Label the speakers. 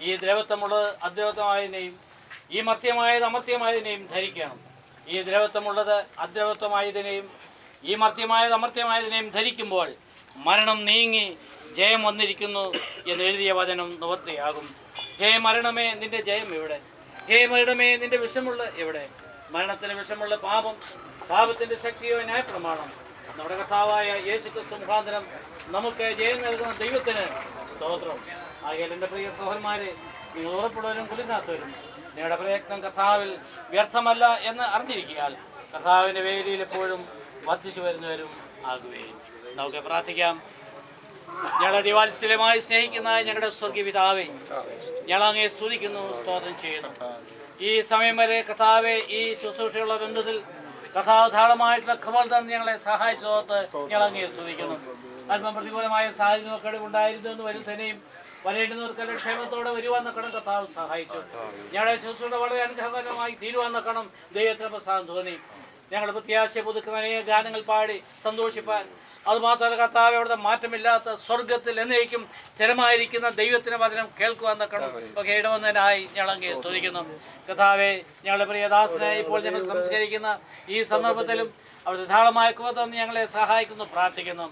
Speaker 1: ഈ ദ്രവത്വമുള്ളത് അദ്രവത്വമായതിനെയും ഈ മർത്യമായത് അമർത്യമായതിനെയും ധരിക്കണം. ഈ ദ്രവത്വമുള്ളത് അദ്രവത്വമായതിനെയും ഈ മർത്യമായത് അമർത്യമായതിനെയും ധരിക്കുമ്പോൾ മരണം നീങ്ങി ജയം വന്നിരിക്കുന്നു എന്ന് എഴുതിയ വചനം നിവൃത്തിയാകും. ഹേ മരണമേ, നിന്റെ ജയം എവിടെ? ഹേ മരണമേ, നിന്റെ വിഷമുള്ള എവിടെ? മരണത്തിന് വിഷമുള്ള പാപം, പാപത്തിന്റെ ശക്തിയോ ന്യായപ്രമാണം. നമ്മുടെ കർത്താവായ യേശുക്രിസ്തു മുഖാന്തരം നമുക്ക് ജയം നൽകുന്ന ദൈവത്തിന് സ്തോത്രം. ആകയാൽ എൻ്റെ പ്രിയ സഹോദരന്മാരെ, നിങ്ങൾ ഉറപ്പുള്ളവരും കുലുങ്ങാത്തവരും നിങ്ങളുടെ പ്രയത്നം കർത്താവിൽ വ്യർത്ഥമല്ല എന്ന് അറിഞ്ഞിരിക്കാൻ കർത്താവിൻ്റെ വേദിയിൽ എപ്പോഴും വർദ്ധിച്ചു വരുന്നവരും ആകുകയും. നമുക്ക് പ്രാർത്ഥിക്കാം. ഞങ്ങളെ ദിവാത്സല്യമായി സ്നേഹിക്കുന്ന ഞങ്ങളുടെ സ്വർഗീയ പിതാവേ, ഞങ്ങൾ അങ്ങയെ സ്തുതിക്കുന്നു, സ്തോത്രം ചെയ്യുന്നു. ഈ സമയം വരെ കർത്താവെ ഈ ശുശ്രൂഷയുള്ള ബന്ധത്തിൽ കർത്താവ് ധാരാളമായിട്ടുള്ള കൃപ തന്ന് ഞങ്ങളെ സഹായിച്ചോർത്ത് ഞങ്ങൾ അങ്ങയെ സ്തുതിക്കുന്നു. അല്പം പ്രതികൂലമായ സാഹചര്യമൊക്കെ ഉണ്ടായിരുന്നു എന്ന് വരുന്നതിനെയും വരേണ്ടുന്നവർക്കെല്ലാം ക്ഷേമത്തോടെ വരുവാൻ നക്കണം കർത്താവ് സഹായിച്ചു. ഞങ്ങളുടെ ശുശ്രൂഷ വളരെ അനുഗ്രഹകരമായി തീരുവാൻ നക്കണം ദൈവത്തിന് പ്രസാദം തോന്നി. ഞങ്ങളുടെ പ്രത്യാശ പുതുക്കുന്ന അനേക ഗാനങ്ങൾ പാടി സന്തോഷിപ്പാൻ, അതുമാത്രമല്ല കർത്താവ് അവിടുത്തെ മാറ്റമില്ലാത്ത സ്വർഗത്തിൽ എന്നേക്കും സ്ഥിരമായിരിക്കുന്ന ദൈവത്തിന് വചനം കേൾക്കുവാൻ നക്കണം ഒക്കെ ഇടവന്നതിനായി ഞങ്ങൾ അങ്ങേ സ്തുതിക്കുന്നു. കർത്താവെ, ഞങ്ങളുടെ പ്രിയദാസനെ ഇപ്പോൾ ഞങ്ങൾ സംസ്കരിക്കുന്ന ഈ സന്ദർഭത്തിലും അവിടുത്തെ ധാരാളമായ കൃപ തന്ന് ഞങ്ങളെ സഹായിക്കുന്നു, പ്രാർത്ഥിക്കുന്നു.